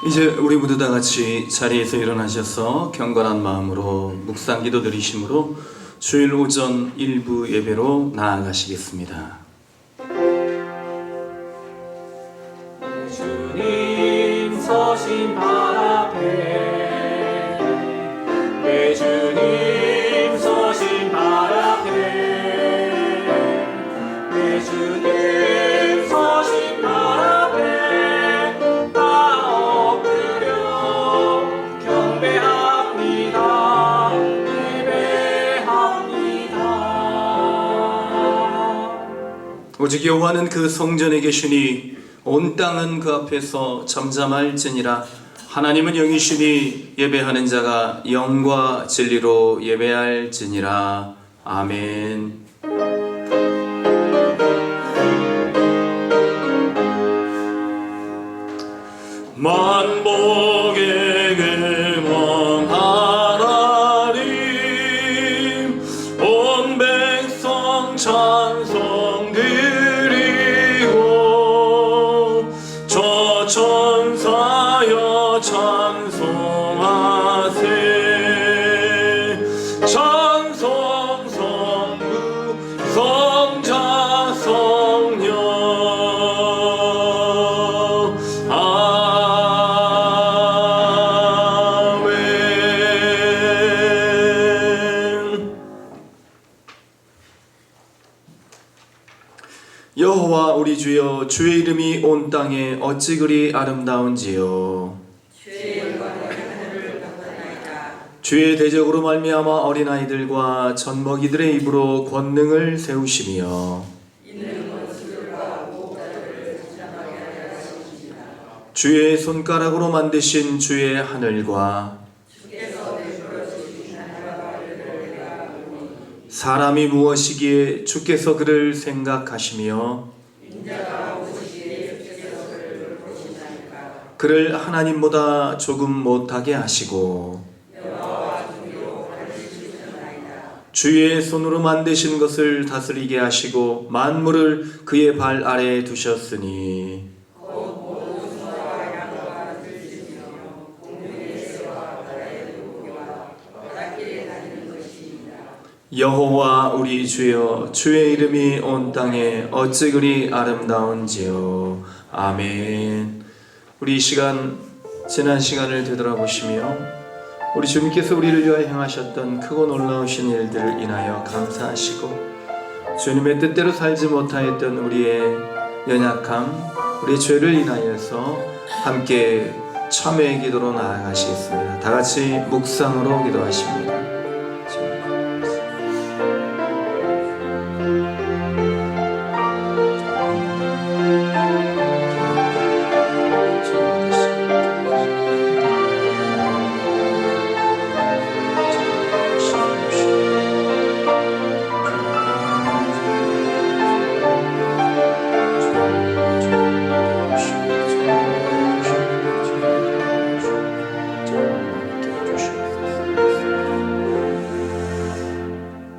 이제 우리 모두 다 같이 자리에서 일어나셔서 경건한 마음으로 묵상기도 드리심으로 주일 오전 일부 예배로 나아가시겠습니다. 주님 서신 발 앞에 내 주님 서신 발 앞에 내 주님 서신 발 앞에 다 엎드려 경배합니다. 예배합니다. 오직 여호와는 그 성전에 계시니 온 땅은 그 앞에서 잠잠할지니라. 하나님은 영이시니 예배하는 자가 영과 진리로 예배할지니라. 아멘. 만복의 계명 하나님 온 백성 찬송 드리고 저 천사여 찬송하세. 찬송 성부 성자 성령 여호와 우리 주여, 주의 이름이 온 땅에 어찌 그리 아름다운지요. 주의 대적으로 말미암아 어린아이들과 젖먹이들의 입으로 권능을 세우시며 주의 손가락으로 만드신 주의 하늘과 사람이 무엇이기에 주께서 그를 생각하시며 그를 하나님보다 조금 못하게 하시고 주의 손으로 만드신 것을 다스리게 하시고 만물을 그의 발 아래에 두셨으니 여호와 우리 주여, 주의 이름이 온 땅에 어찌 그리 아름다운지요. 아멘. 우리 이 시간, 지난 시간을 되돌아보시며 우리 주님께서 우리를 위하여 행하셨던 크고 놀라우신 일들을 인하여 감사하시고 주님의 뜻대로 살지 못하였던 우리의 연약함, 우리의 죄를 인하여서 함께 참회의 기도로 나아가시겠습니다. 다 같이 묵상으로 기도하십니다.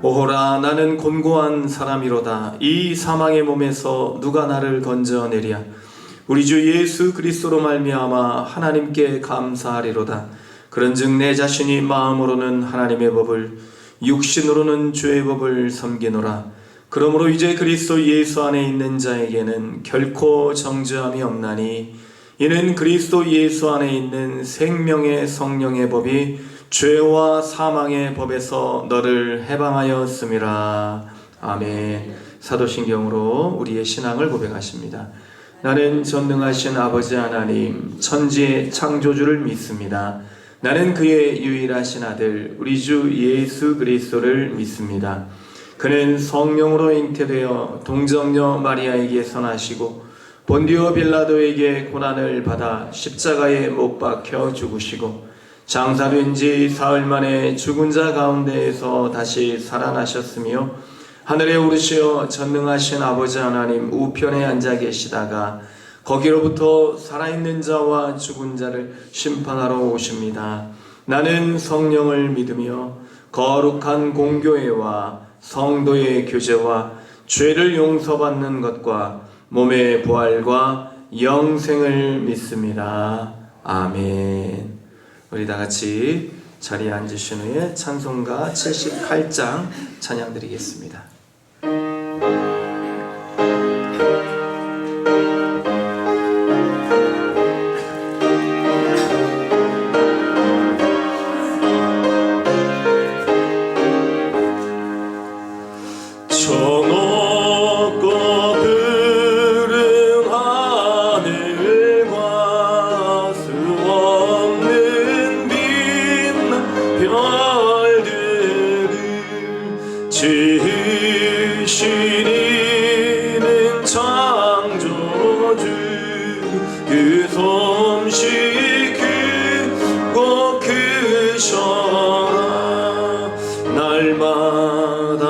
오호라, 나는 곤고한 사람이로다. 이 사망의 몸에서 누가 나를 건져내랴. 우리 주 예수 그리스도로 말미암아 하나님께 감사하리로다. 그런즉 내 자신이 마음으로는 하나님의 법을, 육신으로는 주의 법을 섬기노라. 그러므로 이제 그리스도 예수 안에 있는 자에게는 결코 정죄함이 없나니 이는 그리스도 예수 안에 있는 생명의 성령의 법이 죄와 사망의 법에서 너를 해방하였음이라. 아멘. 사도신경으로 우리의 신앙을 고백하십니다. 나는 전능하신 아버지 하나님, 천지의 창조주를 믿습니다. 나는 그의 유일하신 아들 우리 주 예수 그리스도를 믿습니다. 그는 성령으로 잉태되어 동정녀 마리아에게 선하시고 본디오 빌라도에게 고난을 받아 십자가에 못 박혀 죽으시고 장사된 지 사흘 만에 죽은 자 가운데에서 다시 살아나셨으며 하늘에 오르시어 전능하신 아버지 하나님 우편에 앉아 계시다가 거기로부터 살아있는 자와 죽은 자를 심판하러 오십니다. 나는 성령을 믿으며 거룩한 공교회와 성도의 교제와 죄를 용서받는 것과 몸의 부활과 영생을 믿습니다. 아멘. 우리 다 같이 자리에 앉으신 후에 찬송가 78장 찬양 드리겠습니다. 지으시는 창조주 그 솜씨 크고 크셔라 날마다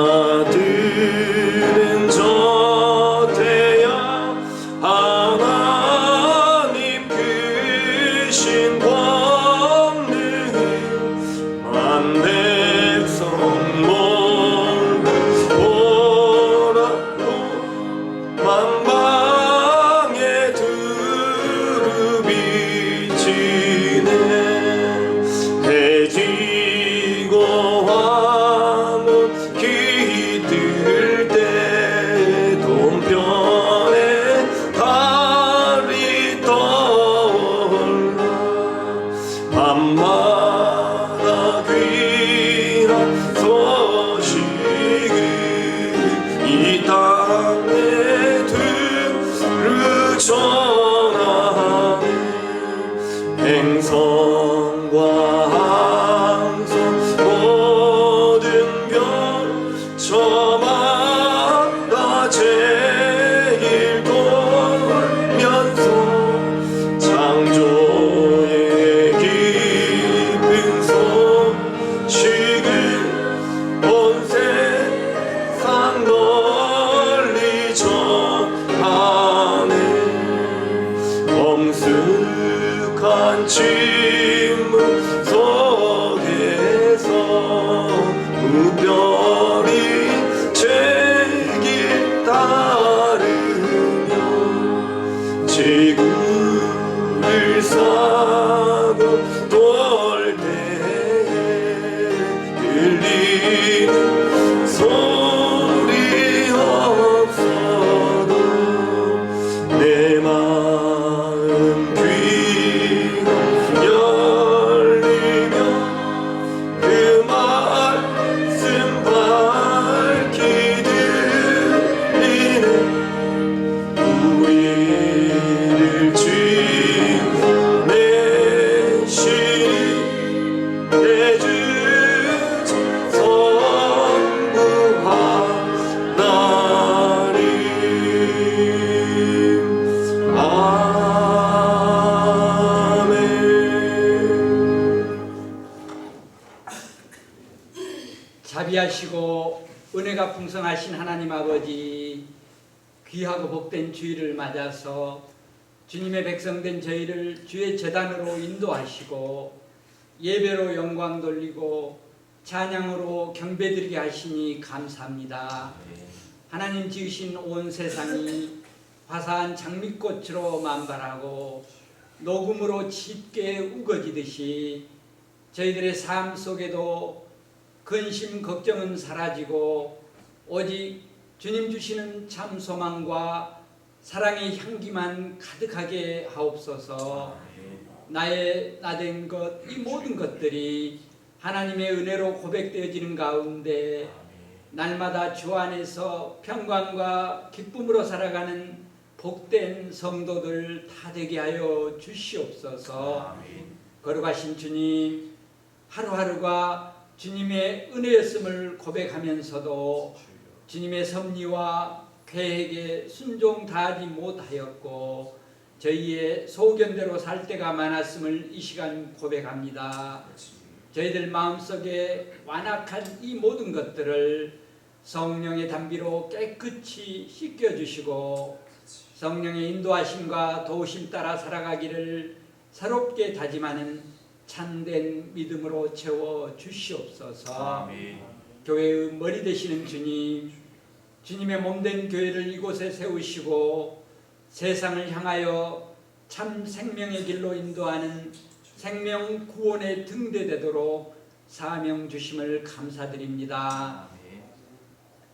들은 저 태양 하나님 크신 권능 만 백성 만방에 두루 비치네 해지고 화문 깃들 때 동편에 달이 떠올라 밤마다 귀한 소식을 이 땅에 전하네 행성과 항성 모든 별 저마다 제일 돌면서 창조의 깊은 소식을 온 세상 널리 전하네 엄숙한 침묵 속에서 무별이 제길 따르며 지구를 싸고 돌 때에 들리는 소리 없어도 내 마음 귀가 열리며 그 말씀 밝히 들리네 우리를 지내시니 내 주 성부하나님 아멘. 자비하시고 은혜가 풍성하신 하나님 아버지, 귀하고 복된 주일을 맞아서 주님의 백성된 저희를 주의 제단으로 인도하시고 예배로 영광 돌리고 찬양으로 경배드리게 하시니 감사합니다. 하나님 지으신 온 세상이 화사한 장미꽃으로 만발하고 녹음으로 짙게 우거지듯이 저희들의 삶 속에도 근심 걱정은 사라지고 오직 주님 주시는 참 소망과 사랑의 향기만 가득하게 하옵소서. 나의 나된 것, 이 모든 것들이 하나님의 은혜로 고백되어지는 가운데 날마다 주 안에서 평강과 기쁨으로 살아가는 복된 성도들 다 되게 하여 주시옵소서. 거룩하신 주님, 하루하루가 주님의 은혜였음을 고백하면서도 주님의 섭리와 계획에 순종 다하지 못하였고 저희의 소견대로 살 때가 많았음을 이 시간 고백합니다. 저희들 마음속에 완악한 이 모든 것들을 성령의 단비로 깨끗이 씻겨주시고 성령의 인도하심과 도우심 따라 살아가기를 새롭게 다짐하는 참된 믿음으로 채워 주시옵소서. 교회의 머리 되시는 주님, 주님의 몸된 교회를 이곳에 세우시고 세상을 향하여 참 생명의 길로 인도하는 생명 구원의 등대되도록 사명 주심을 감사드립니다.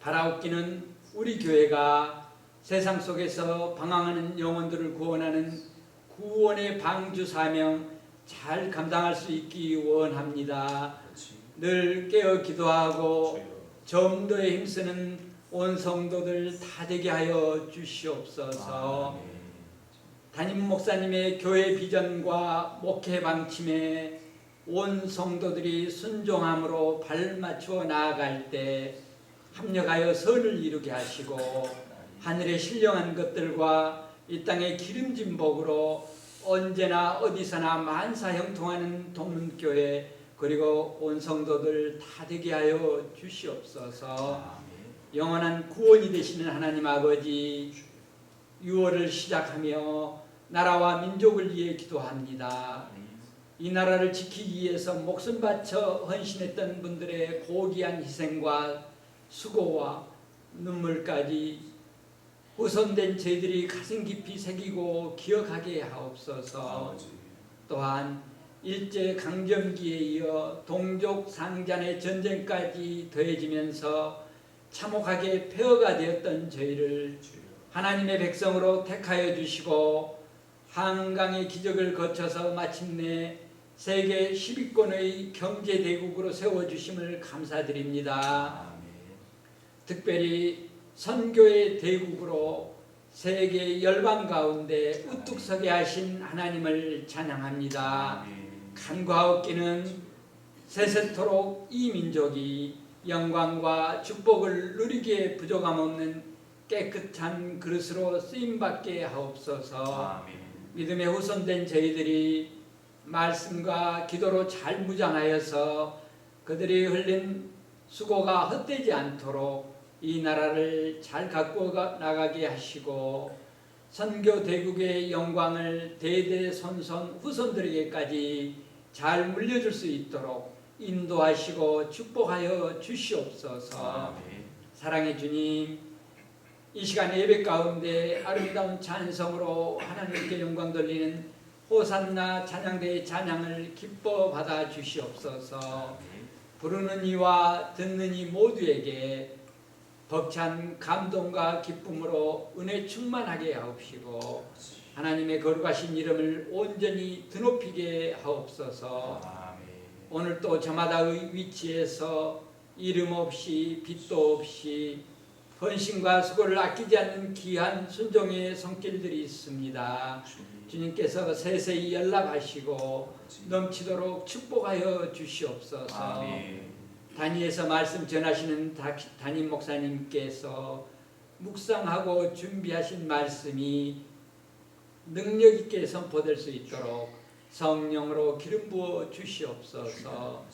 바라옵기는 우리 교회가 세상 속에서 방황하는 영혼들을 구원하는 구원의 방주 사명 잘 감당할 수 있기 원합니다. 늘 깨어 기도하고 점도에 힘쓰는 온 성도들 다 되게 하여 주시옵소서. 담임 목사님의 교회 비전과 목회 방침에 온 성도들이 순종함으로 발맞추어 나아갈 때 합력하여 선을 이루게 하시고 하늘의 신령한 것들과 이 땅의 기름진 복으로 언제나 어디서나 만사 형통하는 동문교회 그리고 온 성도들 다 되게 하여 주시옵소서. 영원한 구원이 되시는 하나님 아버지, 6월을 시작하며 나라와 민족을 위해 기도합니다. 이 나라를 지키기 위해서 목숨 바쳐 헌신했던 분들의 고귀한 희생과 수고와 눈물까지 후손된 저희들이 가슴 깊이 새기고 기억하게 하옵소서. 또한 일제 강점기에 이어 동족 상잔의 전쟁까지 더해지면서 참혹하게 폐허가 되었던 저희를 하나님의 백성으로 택하여 주시고 한강의 기적을 거쳐서 마침내 세계 10위권의 경제대국으로 세워주심을 감사드립니다. 특별히 선교의 대국으로 세계 열방 가운데 우뚝 서게 하신 하나님을 찬양합니다. 간과하옵기는 세세토록 이 민족이 영광과 축복을 누리기에 부족함 없는 깨끗한 그릇으로 쓰임받게 하옵소서. 믿음의 후손된 저희들이 말씀과 기도로 잘 무장하여서 그들이 흘린 수고가 헛되지 않도록 이 나라를 잘 갖고 나가게 하시고 선교 대국의 영광을 대대손손 후손들에게까지 잘 물려줄 수 있도록 인도하시고 축복하여 주시옵소서. 사랑의 주님, 이 시간 예배 가운데 아름다운 찬성으로 하나님께 영광 돌리는 호산나 찬양대의 찬양을 기뻐 받아 주시옵소서. 부르는 이와 듣는 이 모두에게 벅찬 감동과 기쁨으로 은혜 충만하게 하옵시고 하나님의 거룩하신 이름을 온전히 드높이게 하옵소서. 오늘 또 저마다의 위치에서 이름 없이 빛도 없이 헌신과 수고를 아끼지 않는 귀한 순종의 손길들이 있습니다. 주님께서 세세히 연락하시고 넘치도록 축복하여 주시옵소서. 단위에서 말씀 전하시는 담임 목사님께서 묵상하고 준비하신 말씀이 능력 있게 선포될 수 있도록 성령으로 기름 부어 주시옵소서.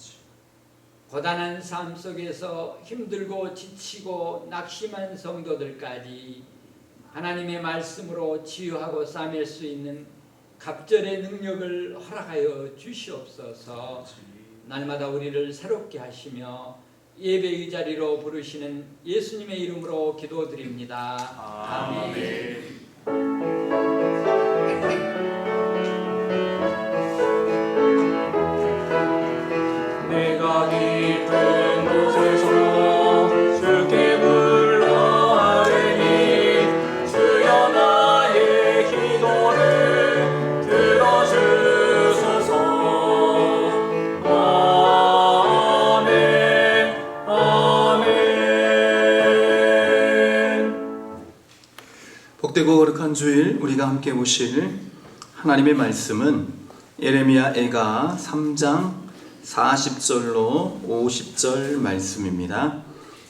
고단한 삶 속에서 힘들고 지치고 낙심한 성도들까지 하나님의 말씀으로 치유하고 싸맬 수 있는 갑절의 능력을 허락하여 주시옵소서. 날마다 우리를 새롭게 하시며 예배의 자리로 부르시는 예수님의 이름으로 기도드립니다. 아멘. 내가 깊은 곳에서 주께 불러 아뢰니 주여 나의 기도를 들어주소서. 아멘 아멘. 복되고 거룩한 주일 우리가 함께 보실 하나님의 말씀은 예레미야 애가 3장 40절로 50절 말씀입니다.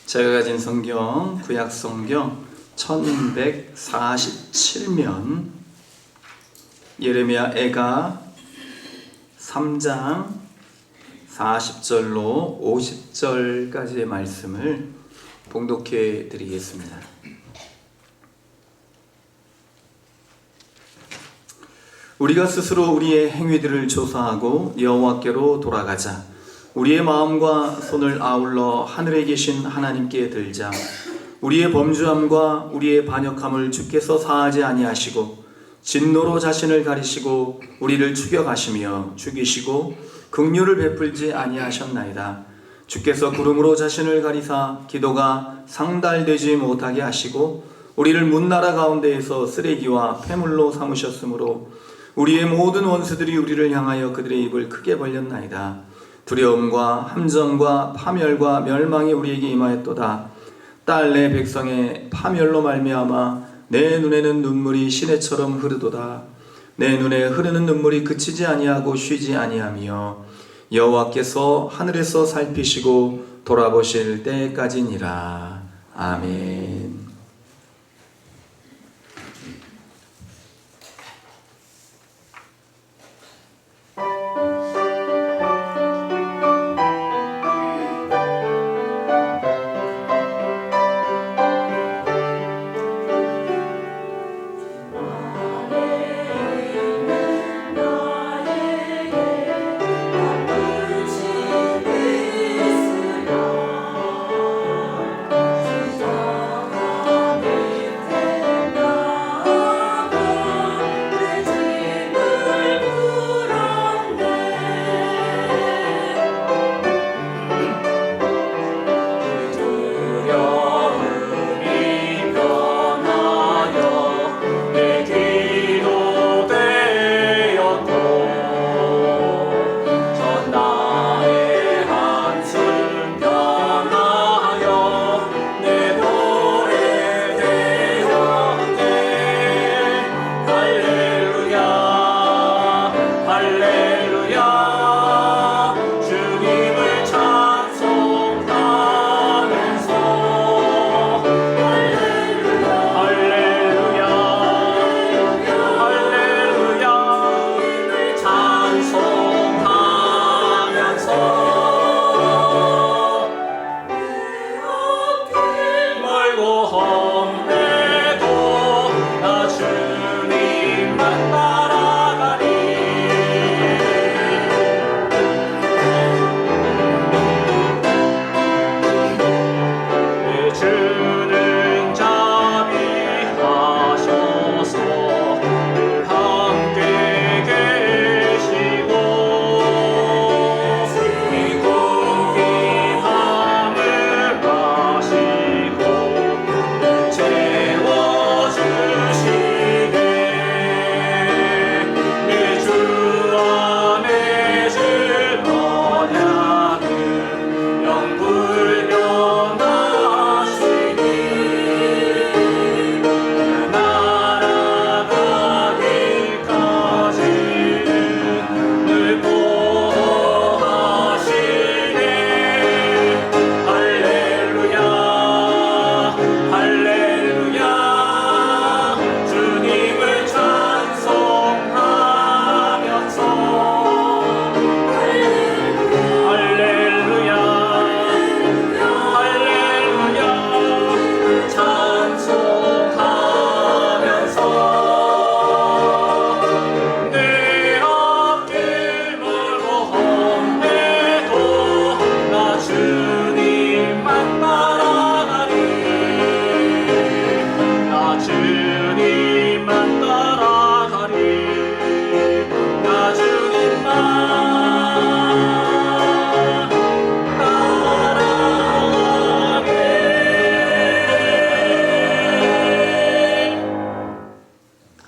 제가 가진 성경 구약 성경 1147면 예레미야 애가 3장 40절로 50절까지의 말씀을 봉독해 드리겠습니다. 우리가 스스로 우리의 행위들을 조사하고 여호와께로 돌아가자. 우리의 마음과 손을 아울러 하늘에 계신 하나님께 들자. 우리의 범죄함과 우리의 반역함을 주께서 사하지 아니하시고 진노로 자신을 가리시고 우리를 추격하시며 죽이시고 긍휼을 베풀지 아니하셨나이다. 주께서 구름으로 자신을 가리사 기도가 상달되지 못하게 하시고 우리를 문나라 가운데에서 쓰레기와 폐물로 삼으셨으므로 우리의 모든 원수들이 우리를 향하여 그들의 입을 크게 벌렸나이다. 두려움과 함정과 파멸과 멸망이 우리에게 임하였도다. 딸 내 백성의 파멸로 말미암아 내 눈에는 눈물이 시내처럼 흐르도다. 내 눈에 흐르는 눈물이 그치지 아니하고 쉬지 아니하며 여호와께서 하늘에서 살피시고 돌아보실 때까지니라. 아멘.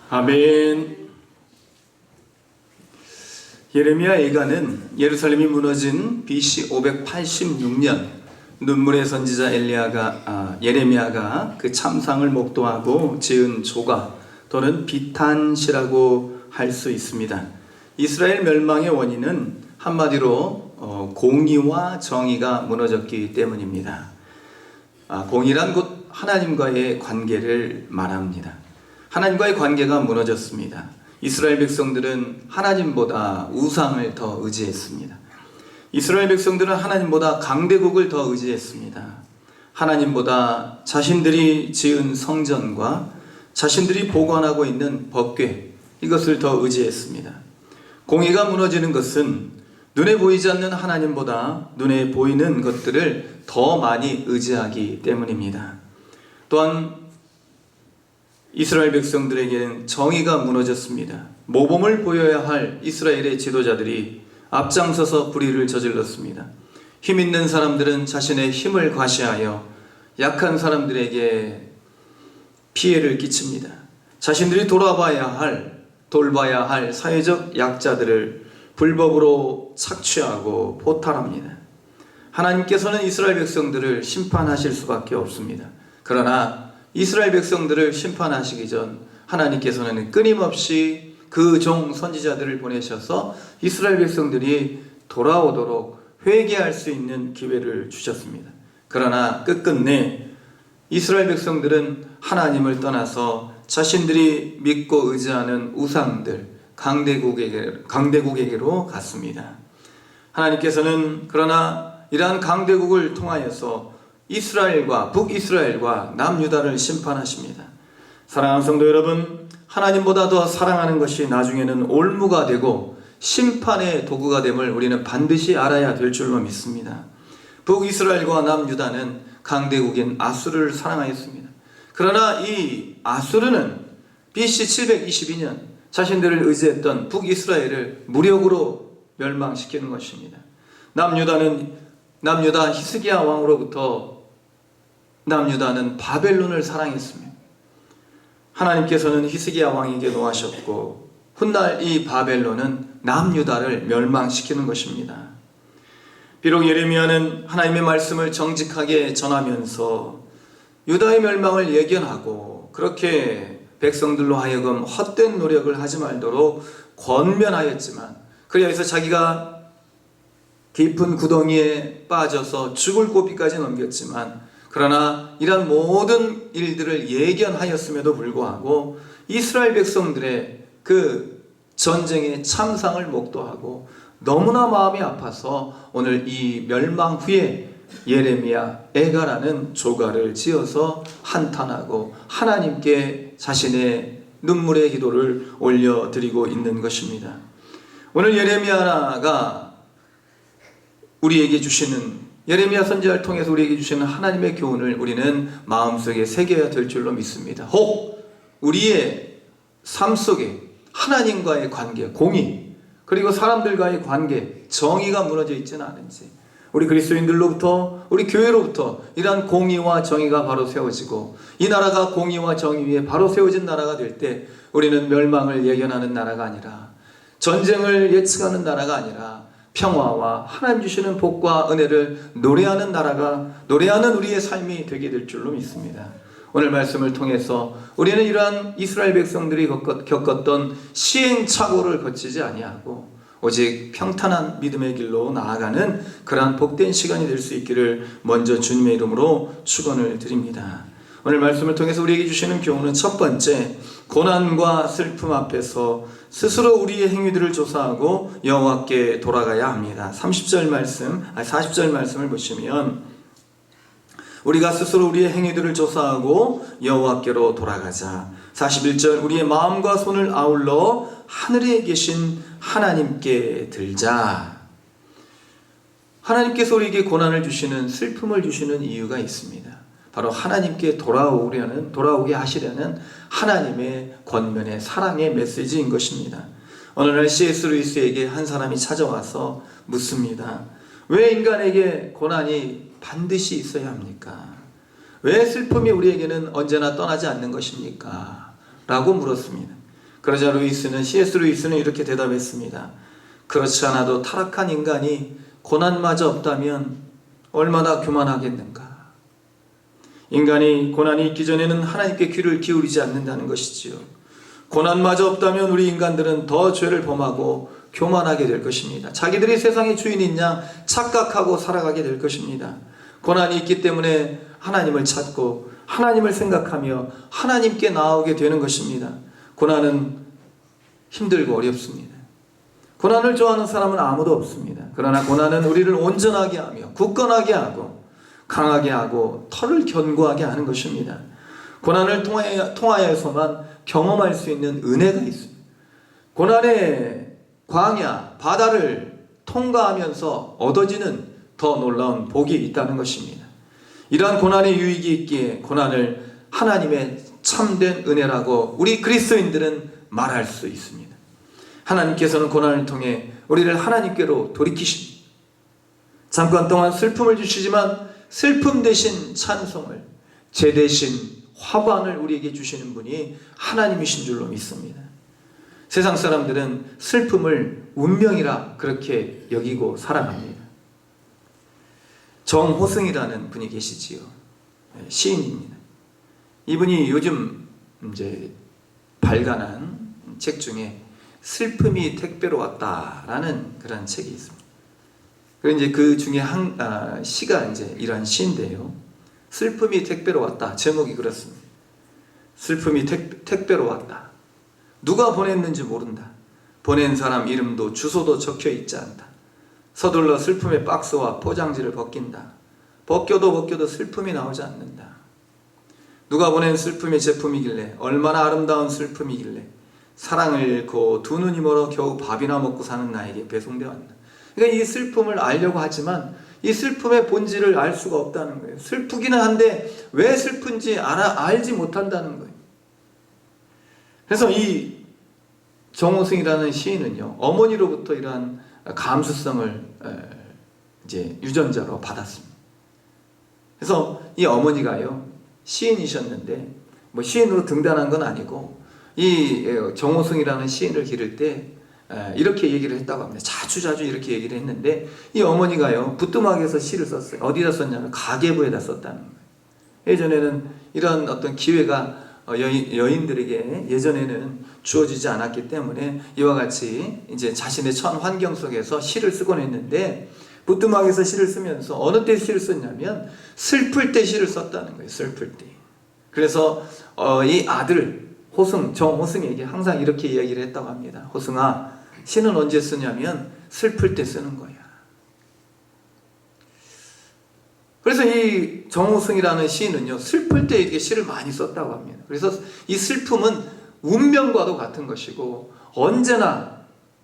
아멘. 예레미야 예가는 예루살렘이 무너진 BC 586년 눈물의 선지자 예레미야가 그 참상을 목도하고 지은 조가 또는 비탄시라고 할 수 있습니다. 이스라엘 멸망의 원인은 한마디로 공의와 정의가 무너졌기 때문입니다. 공의란 곧 하나님과의 관계를 말합니다. 하나님과의 관계가 무너졌습니다. 이스라엘 백성들은 하나님보다 우상을 더 의지했습니다. 이스라엘 백성들은 하나님보다 강대국을 더 의지했습니다. 하나님보다 자신들이 지은 성전과 자신들이 보관하고 있는 법궤, 이것을 더 의지했습니다. 공의가 무너지는 것은 눈에 보이지 않는 하나님보다 눈에 보이는 것들을 더 많이 의지하기 때문입니다. 또한 이스라엘 백성들에게는 정의가 무너졌습니다. 모범을 보여야 할 이스라엘의 지도자들이 앞장서서 불의를 저질렀습니다. 힘 있는 사람들은 자신의 힘을 과시하여 약한 사람들에게 피해를 끼칩니다. 자신들이 돌봐야 할 사회적 약자들을 불법으로 착취하고 포탈합니다. 하나님께서는 이스라엘 백성들을 심판하실 수밖에 없습니다. 그러나 이스라엘 백성들을 심판하시기 전 하나님께서는 끊임없이 그 종 선지자들을 보내셔서 이스라엘 백성들이 돌아오도록 회개할 수 있는 기회를 주셨습니다. 그러나 끝끝내 이스라엘 백성들은 하나님을 떠나서 자신들이 믿고 의지하는 우상들, 강대국에게로 갔습니다. 하나님께서는 그러나 이러한 강대국을 통하여서 이스라엘과 북이스라엘과 남유다를 심판하십니다. 사랑하는 성도 여러분, 하나님보다 더 사랑하는 것이 나중에는 올무가 되고 심판의 도구가 됨을 우리는 반드시 알아야 될 줄로 믿습니다. 북이스라엘과 남유다는 강대국인 아수르를 사랑하였습니다. 그러나 이 아수르는 BC 722년 자신들을 의지했던 북이스라엘을 무력으로 멸망시키는 것입니다. 남유다 히스기야 왕으로부터 남유다는 바벨론을 사랑했습니다. 하나님께서는 히스기야 왕에게 노하셨고 훗날 이 바벨론은 남유다를 멸망시키는 것입니다. 비록 예레미야는 하나님의 말씀을 정직하게 전하면서 유다의 멸망을 예견하고 그렇게 백성들로 하여금 헛된 노력을 하지 말도록 권면하였지만 그리하여서 자기가 깊은 구덩이에 빠져서 죽을 고비까지 넘겼지만 그러나 이러한 모든 일들을 예견하였음에도 불구하고 이스라엘 백성들의 그 전쟁의 참상을 목도하고 너무나 마음이 아파서 오늘 이 멸망 후에 예레미야 애가라는 조가를 지어서 한탄하고 하나님께 자신의 눈물의 기도를 올려드리고 있는 것입니다. 오늘 예레미야가 우리에게 주시는 예레미야 선지자를 통해서 우리에게 주시는 하나님의 교훈을 우리는 마음속에 새겨야 될 줄로 믿습니다. 혹 우리의 삶 속에 하나님과의 관계, 공의, 그리고 사람들과의 관계, 정의가 무너져 있지는 않은지, 우리 그리스도인들로부터, 우리 교회로부터 이러한 공의와 정의가 바로 세워지고 이 나라가 공의와 정의 위에 바로 세워진 나라가 될 때 우리는 멸망을 예견하는 나라가 아니라 전쟁을 예측하는 나라가 아니라 평화와 하나님 주시는 복과 은혜를 노래하는 우리의 삶이 되게 될 줄로 믿습니다. 오늘 말씀을 통해서 우리는 이러한 이스라엘 백성들이 겪었던 시행착오를 거치지 아니하고 오직 평탄한 믿음의 길로 나아가는 그러한 복된 시간이 될 수 있기를 먼저 주님의 이름으로 축원을 드립니다. 오늘 말씀을 통해서 우리에게 주시는 교훈은 첫 번째, 고난과 슬픔 앞에서 스스로 우리의 행위들을 조사하고 여호와께 돌아가야 합니다. 40절 말씀을 보시면 우리가 스스로 우리의 행위들을 조사하고 여호와께로 돌아가자. 41절, 우리의 마음과 손을 아울러 하늘에 계신 하나님께 들자. 하나님께서 우리에게 고난을 주시는, 슬픔을 주시는 이유가 있습니다. 바로 하나님께 돌아오게 하시려는 하나님의 권면의 사랑의 메시지인 것입니다. 어느 날 C.S. 루이스에게 한 사람이 찾아와서 묻습니다. 왜 인간에게 고난이 반드시 있어야 합니까? 왜 슬픔이 우리에게는 언제나 떠나지 않는 것입니까? 라고 물었습니다. 그러자 C.S. 루이스는 이렇게 대답했습니다. 그렇지 않아도 타락한 인간이 고난마저 없다면 얼마나 교만하겠는가? 인간이 고난이 있기 전에는 하나님께 귀를 기울이지 않는다는 것이지요. 고난마저 없다면 우리 인간들은 더 죄를 범하고 교만하게 될 것입니다. 자기들이 세상의 주인인 양 착각하고 살아가게 될 것입니다. 고난이 있기 때문에 하나님을 찾고 하나님을 생각하며 하나님께 나아오게 되는 것입니다. 고난은 힘들고 어렵습니다. 고난을 좋아하는 사람은 아무도 없습니다. 그러나 고난은 우리를 온전하게 하며 굳건하게 하고 강하게 하고 털을 견고하게 하는 것입니다. 고난을 통하여서만 경험할 수 있는 은혜가 있습니다. 고난의 광야, 바다를 통과하면서 얻어지는 더 놀라운 복이 있다는 것입니다. 이러한 고난의 유익이 있기에 고난을 하나님의 참된 은혜라고 우리 그리스도인들은 말할 수 있습니다. 하나님께서는 고난을 통해 우리를 하나님께로 돌이키십니다. 잠깐 동안 슬픔을 주시지만 슬픔 대신 찬송을, 죄 대신 화관을 우리에게 주시는 분이 하나님이신 줄로 믿습니다. 세상 사람들은 슬픔을 운명이라 그렇게 여기고 살아갑니다. 정호승이라는 분이 계시지요. 시인입니다. 이분이 요즘 이제 발간한 책 중에 슬픔이 택배로 왔다라는 그런 책이 있습니다. 그리고 이제 그 중에 시가 이제 이러한 시인데요. 슬픔이 택배로 왔다. 제목이 그렇습니다. 슬픔이 택배로 왔다. 누가 보냈는지 모른다. 보낸 사람 이름도 주소도 적혀 있지 않다. 서둘러 슬픔의 박스와 포장지를 벗긴다. 벗겨도 슬픔이 나오지 않는다. 누가 보낸 슬픔의 제품이길래, 얼마나 아름다운 슬픔이길래 사랑을 잃고 두 눈이 멀어 겨우 밥이나 먹고 사는 나에게 배송되어 왔다. 그러니까 이 슬픔을 알려고 하지만 이 슬픔의 본질을 알 수가 없다는 거예요. 슬프기는 한데 왜 슬픈지 알지 못한다는 거예요. 그래서 이 정호승이라는 시인은요, 어머니로부터 이러한 감수성을 이제 유전자로 받았습니다. 그래서 이 어머니가요, 시인이셨는데 뭐 시인으로 등단한 건 아니고 이 정호승이라는 시인을 기를 때 이렇게 얘기를 했다고 합니다. 자주 이렇게 얘기를 했는데 이 어머니가요, 부뚜막에서 시를 썼어요. 어디다 썼냐면 가계부에다 썼다는 거예요. 예전에는 이런 어떤 기회가 여인들에게 예전에는 주어지지 않았기 때문에 이와 같이 이제 자신의 처한 환경 속에서 시를 쓰곤 했는데, 부뚜막에서 시를 쓰면서 어느 때 시를 썼냐면 슬플 때 시를 썼다는 거예요. 슬플 때. 그래서 이 아들 정호승에게 항상 이렇게 이야기를 했다고 합니다. 호승아, 시는 언제 쓰냐면 슬플 때 쓰는 거야. 그래서 이 정호승이라는 시인은요, 슬플 때 이렇게 시를 많이 썼다고 합니다. 그래서 이 슬픔은 운명과도 같은 것이고 언제나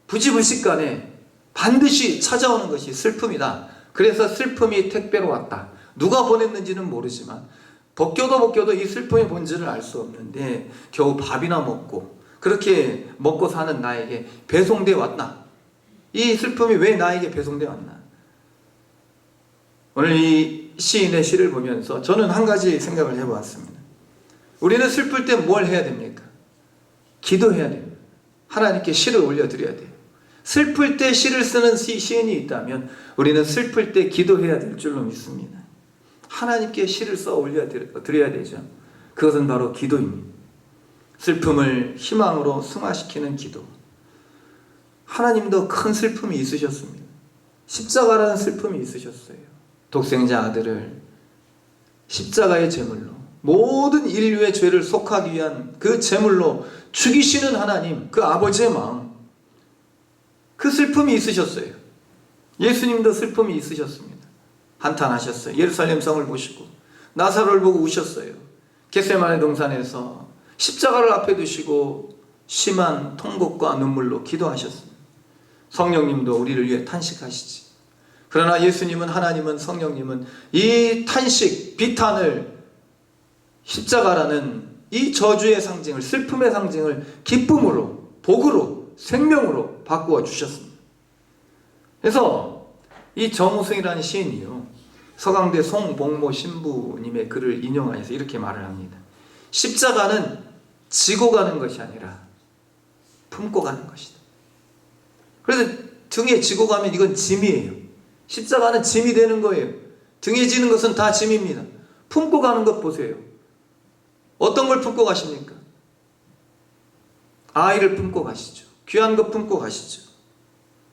부지불식간에 반드시 찾아오는 것이 슬픔이다. 그래서 슬픔이 택배로 왔다. 누가 보냈는지는 모르지만 벗겨도 이 슬픔의 본질을 알 수 없는데 겨우 밥이나 먹고 그렇게 먹고 사는 나에게 배송되어 왔다. 이 슬픔이 왜 나에게 배송되어 왔나? 오늘 이 시인의 시를 보면서 저는 한 가지 생각을 해보았습니다. 우리는 슬플 때 뭘 해야 됩니까? 기도해야 됩니다. 하나님께 시를 올려드려야 돼요. 슬플 때 시를 쓰는 시인이 있다면 우리는 슬플 때 기도해야 될 줄로 믿습니다. 하나님께 시를 써 올려드려야 되죠. 그것은 바로 기도입니다. 슬픔을 희망으로 승화시키는 기도. 하나님도 큰 슬픔이 있으셨습니다. 십자가라는 슬픔이 있으셨어요. 독생자 아들을 십자가의 제물로, 모든 인류의 죄를 속하기 위한 그 제물로 죽이시는 하나님, 그 아버지의 마음, 그 슬픔이 있으셨어요. 예수님도 슬픔이 있으셨습니다. 한탄하셨어요. 예루살렘 성을 보시고 나사로를 보고 우셨어요. 겟세마네 동산에서 십자가를 앞에 두시고 심한 통곡과 눈물로 기도하셨습니다. 성령님도 우리를 위해 탄식하시지. 그러나 예수님은, 하나님은, 성령님은 이 탄식, 비탄을 십자가라는 이 저주의 상징을, 슬픔의 상징을 기쁨으로, 복으로, 생명으로 바꾸어 주셨습니다. 그래서 이 정호승이라는 시인이요, 서강대 송복모 신부님의 글을 인용하여서 이렇게 말을 합니다. 십자가는 지고 가는 것이 아니라 품고 가는 것이다. 그래서 등에 지고 가면 이건 짐이에요. 십자가는 짐이 되는 거예요. 등에 지는 것은 다 짐입니다. 품고 가는 것 보세요. 어떤 걸 품고 가십니까? 아이를 품고 가시죠. 귀한 것 품고 가시죠.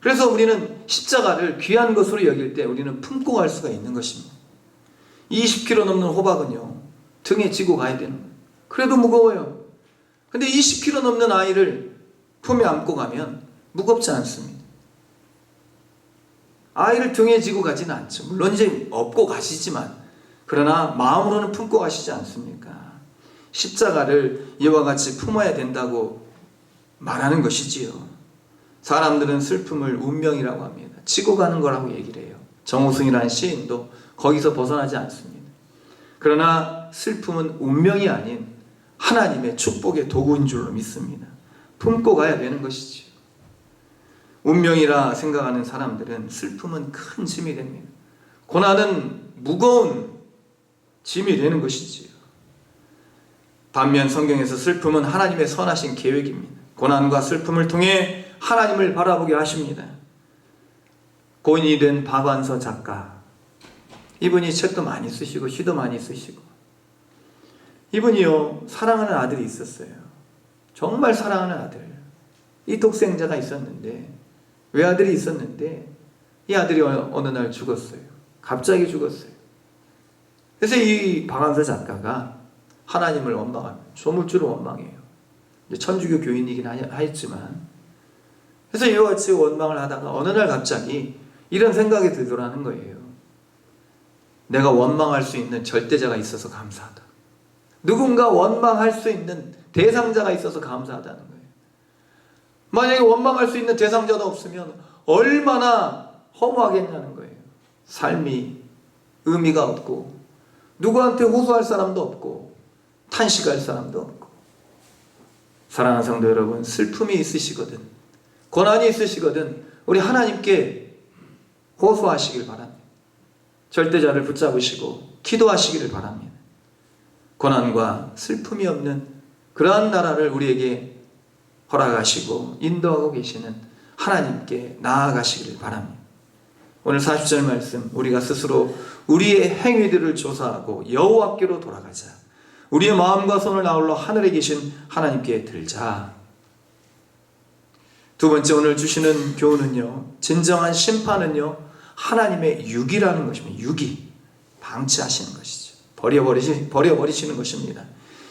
그래서 우리는 십자가를 귀한 것으로 여길 때 우리는 품고 갈 수가 있는 것입니다. 20kg 넘는 호박은요, 등에 지고 가야 되는 거예요. 그래도 무거워요. 근데 20kg 넘는 아이를 품에 안고 가면 무겁지 않습니다. 아이를 등에 지고 가지는 않죠. 물론 이제 업고 가시지만, 그러나 마음으로는 품고 가시지 않습니까? 십자가를 이와 같이 품어야 된다고 말하는 것이지요. 사람들은 슬픔을 운명이라고 합니다. 지고 가는 거라고 얘기를 해요. 정호승이라는 시인도 거기서 벗어나지 않습니다. 그러나 슬픔은 운명이 아닌 하나님의 축복의 도구인 줄로 믿습니다. 품고 가야 되는 것이지요. 운명이라 생각하는 사람들은 슬픔은 큰 짐이 됩니다. 고난은 무거운 짐이 되는 것이지요. 반면 성경에서 슬픔은 하나님의 선하신 계획입니다. 고난과 슬픔을 통해 하나님을 바라보게 하십니다. 고인이 된 박완서 작가, 이분이 책도 많이 쓰시고 시도 많이 쓰시고, 이분이요 사랑하는 아들이 있었어요. 정말 사랑하는 아들, 이 독생자가 있었는데, 외아들이 있었는데 이 아들이 어느 날 죽었어요. 갑자기 죽었어요. 그래서 이 박완서 작가가 하나님을 원망합니다. 조물주를 원망해요. 천주교 교인이긴 하였지만, 그래서 이와 같이 원망을 하다가 어느 날 갑자기 이런 생각이 들더라는 거예요. 내가 원망할 수 있는 절대자가 있어서 감사하다. 누군가 원망할 수 있는 대상자가 있어서 감사하다는 거예요. 만약에 원망할 수 있는 대상자도 없으면 얼마나 허무하겠냐는 거예요. 삶이 의미가 없고 누구한테 호소할 사람도 없고 탄식할 사람도 없고. 사랑하는 성도 여러분, 슬픔이 있으시거든, 고난이 있으시거든 우리 하나님께 호소하시길 바랍니다. 절대자를 붙잡으시고 기도하시기를 바랍니다. 고난과 슬픔이 없는 그러한 나라를 우리에게 허락하시고 인도하고 계시는 하나님께 나아가시기를 바랍니다. 오늘 40절 말씀, 우리가 스스로 우리의 행위들을 조사하고 여호와께로 돌아가자. 우리의 마음과 손을 아울러 하늘에 계신 하나님께 들자. 두 번째 오늘 주시는 교훈은요, 진정한 심판은요 하나님의 육이라는 것입니다. 육이 방치하시는 것이죠. 버려버리시는 것입니다.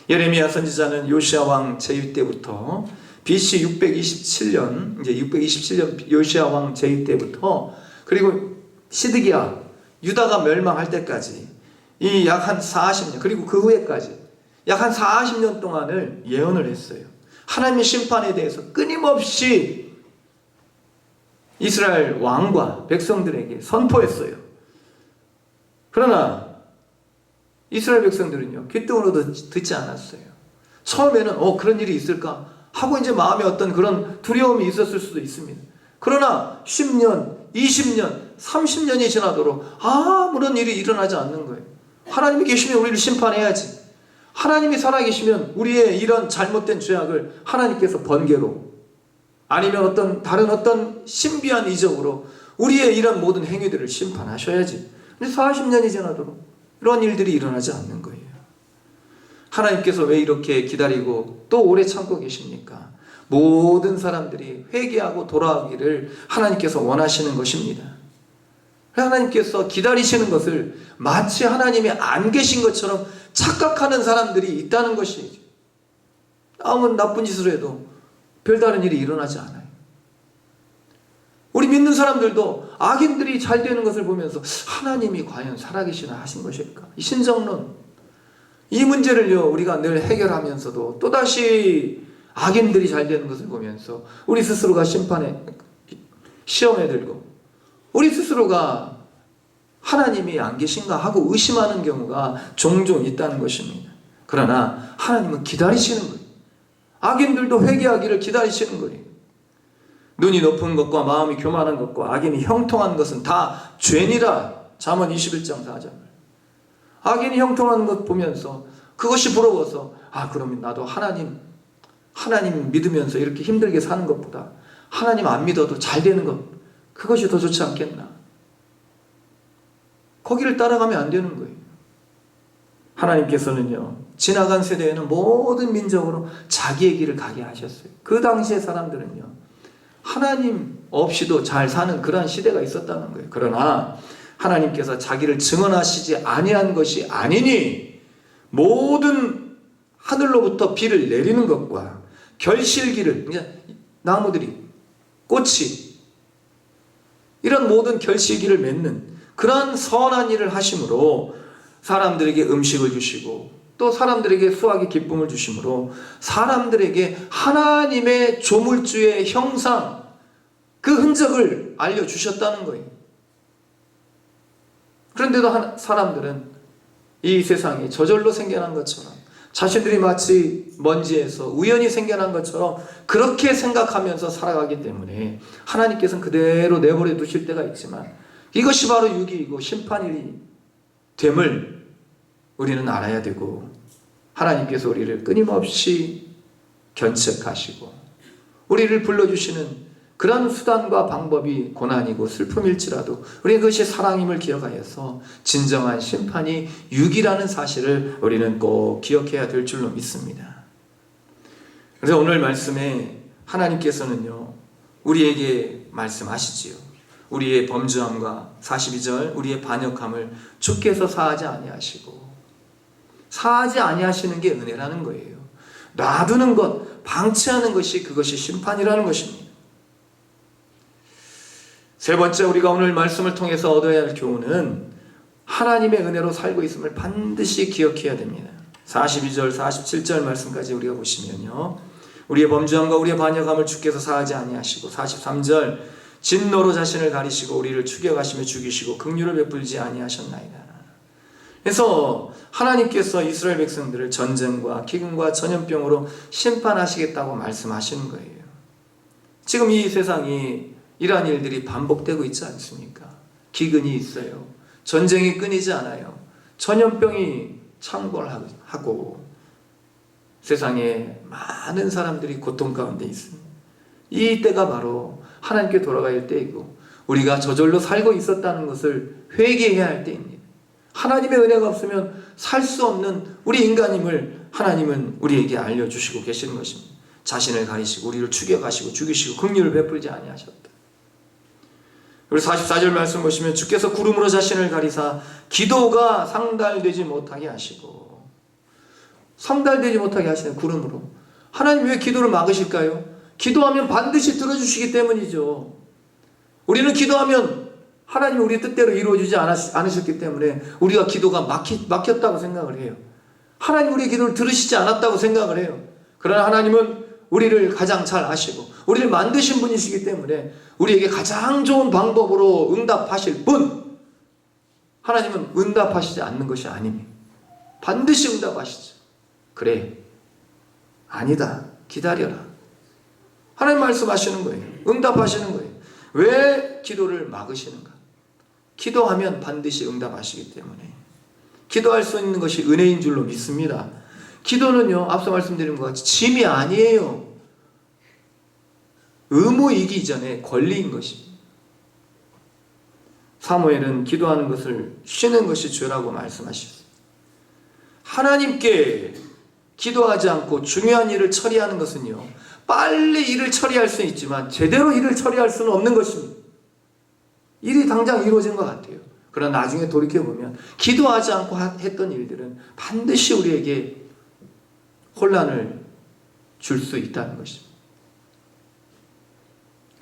예레미야 선지자는 요시야 왕 제위 때부터 BC 627년, 이제 627년 요시야 왕 제위 때부터, 그리고 시드기야 유다가 멸망할 때까지 이 약 한 40년, 그리고 그 후에까지 약 한 40년 동안을 예언을 했어요. 하나님의 심판에 대해서 끊임없이 이스라엘 왕과 백성들에게 선포했어요. 그러나 이스라엘 백성들은요 귀등으로도 듣지 않았어요. 처음에는 그런 일이 있을까 하고 이제 마음에 어떤 그런 두려움이 있었을 수도 있습니다. 그러나 10년, 20년, 30년이 지나도록 아무런 일이 일어나지 않는 거예요. 하나님이 계시면 우리를 심판해야지. 하나님이 살아계시면 우리의 이런 잘못된 죄악을 하나님께서 번개로, 아니면 다른 어떤 신비한 이적으로 우리의 이런 모든 행위들을 심판하셔야지. 근데 40년이 지나도록 이런 일들이 일어나지 않는 거예요. 하나님께서 왜 이렇게 기다리고 또 오래 참고 계십니까? 모든 사람들이 회개하고 돌아오기를 하나님께서 원하시는 것입니다. 하나님께서 기다리시는 것을 마치 하나님이 안 계신 것처럼 착각하는 사람들이 있다는 것이죠. 아무런 나쁜 짓을 해도 별다른 일이 일어나지 않아요. 우리 믿는 사람들도 악인들이 잘 되는 것을 보면서 하나님이 과연 살아계시나 하신 것일까? 이 신정론, 이 문제를요 우리가 늘 해결하면서도 또다시 악인들이 잘 되는 것을 보면서 우리 스스로가 시험에 들고 우리 스스로가 하나님이 안 계신가 하고 의심하는 경우가 종종 있다는 것입니다. 그러나 하나님은 기다리시는 거예요. 악인들도 회개하기를 기다리시는 거예요. 눈이 높은 것과 마음이 교만한 것과 악인이 형통한 것은 다 죄니라. 잠언 21장 4절. 악인이 형통한 것 보면서 그것이 부러워서 그러면 나도 하나님 믿으면서 이렇게 힘들게 사는 것보다 하나님 안 믿어도 잘 되는 것, 그것이 더 좋지 않겠나. 거기를 따라가면 안 되는 거예요. 하나님께서는요 지나간 세대에는 모든 민족으로 자기의 길을 가게 하셨어요. 그 당시의 사람들은요 하나님 없이도 잘 사는 그러한 시대가 있었다는 거예요. 그러나 하나님께서 자기를 증언하시지 아니한 것이 아니니 모든 하늘로부터 비를 내리는 것과 결실기를, 이제 나무들이, 꽃이, 이런 모든 결실기를 맺는 그런 선한 일을 하심으로 사람들에게 음식을 주시고 또 사람들에게 수확의 기쁨을 주심으로 사람들에게 하나님의 조물주의 형상, 그 흔적을 알려주셨다는 거예요. 그런데도 사람들은 이 세상이 저절로 생겨난 것처럼 자신들이 마치 먼지에서 우연히 생겨난 것처럼 그렇게 생각하면서 살아가기 때문에 하나님께서는 그대로 내버려 두실 때가 있지만 이것이 바로 유기이고 심판이 됨을 우리는 알아야 되고, 하나님께서 우리를 끊임없이 견책하시고 우리를 불러주시는 그런 수단과 방법이 고난이고 슬픔일지라도 우리는 그것이 사랑임을 기억하여서 진정한 심판이 유기라는 사실을 우리는 꼭 기억해야 될 줄로 믿습니다. 그래서 오늘 말씀에 하나님께서는요, 우리에게 말씀하시지요. 우리의 범죄함과 42절 우리의 반역함을 주께서 사하지 아니하시고, 사하지 아니하시는 게 은혜라는 거예요. 놔두는 것, 방치하는 것이 그것이 심판이라는 것입니다. 세 번째, 우리가 오늘 말씀을 통해서 얻어야 할 교훈은 하나님의 은혜로 살고 있음을 반드시 기억해야 됩니다. 42절, 47절 말씀까지 우리가 보시면요, 우리의 범죄함과 우리의 반역함을 주께서 사하지 아니하시고, 43절 진노로 자신을 가리시고 우리를 추격하시며 죽이시고 긍휼을 베풀지 아니하셨나이다. 그래서 하나님께서 이스라엘 백성들을 전쟁과 기근과 전염병으로 심판하시겠다고 말씀하시는 거예요. 지금 이 세상이 이러한 일들이 반복되고 있지 않습니까? 기근이 있어요. 전쟁이 끊이지 않아요. 전염병이 창궐하고 세상에 많은 사람들이 고통 가운데 있습니다. 이 때가 바로 하나님께 돌아가야 할 때이고 우리가 저절로 살고 있었다는 것을 회개해야 할 때입니다. 하나님의 은혜가 없으면 살 수 없는 우리 인간임을 하나님은 우리에게 알려주시고 계시는 것입니다. 자신을 가리시고 우리를 추격하시고 죽이시고 긍휼을 베풀지 아니하셨다. 그리고 44절 말씀 보시면 주께서 구름으로 자신을 가리사 기도가 상달되지 못하게 하시고, 상달되지 못하게 하시는 구름으로. 하나님 왜 기도를 막으실까요? 기도하면 반드시 들어주시기 때문이죠. 우리는 기도하면 하나님이 우리 뜻대로 이루어지지 않으셨기 때문에 우리가 기도가 막혔다고 생각을 해요. 하나님 우리의 기도를 들으시지 않았다고 생각을 해요. 그러나 하나님은 우리를 가장 잘 아시고 우리를 만드신 분이시기 때문에 우리에게 가장 좋은 방법으로 응답하실 분, 하나님은 응답하시지 않는 것이 아닙니다. 반드시 응답하시죠. 그래, 아니다, 기다려라. 하나님 말씀하시는 거예요. 응답하시는 거예요. 왜 기도를 막으시는가? 기도하면 반드시 응답하시기 때문에 기도할 수 있는 것이 은혜인 줄로 믿습니다. 기도는요, 앞서 말씀드린 것 같이 짐이 아니에요. 의무이기 이전에 권리인 것입니다. 사무엘은 기도하는 것을 쉬는 것이 죄라고 말씀하셨습니다. 하나님께 기도하지 않고 중요한 일을 처리하는 것은요, 빨리 일을 처리할 수는 있지만 제대로 일을 처리할 수는 없는 것입니다. 일이 당장 이루어진 것 같아요. 그러나 나중에 돌이켜보면 기도하지 않고 했던 일들은 반드시 우리에게 혼란을 줄 수 있다는 것입니다.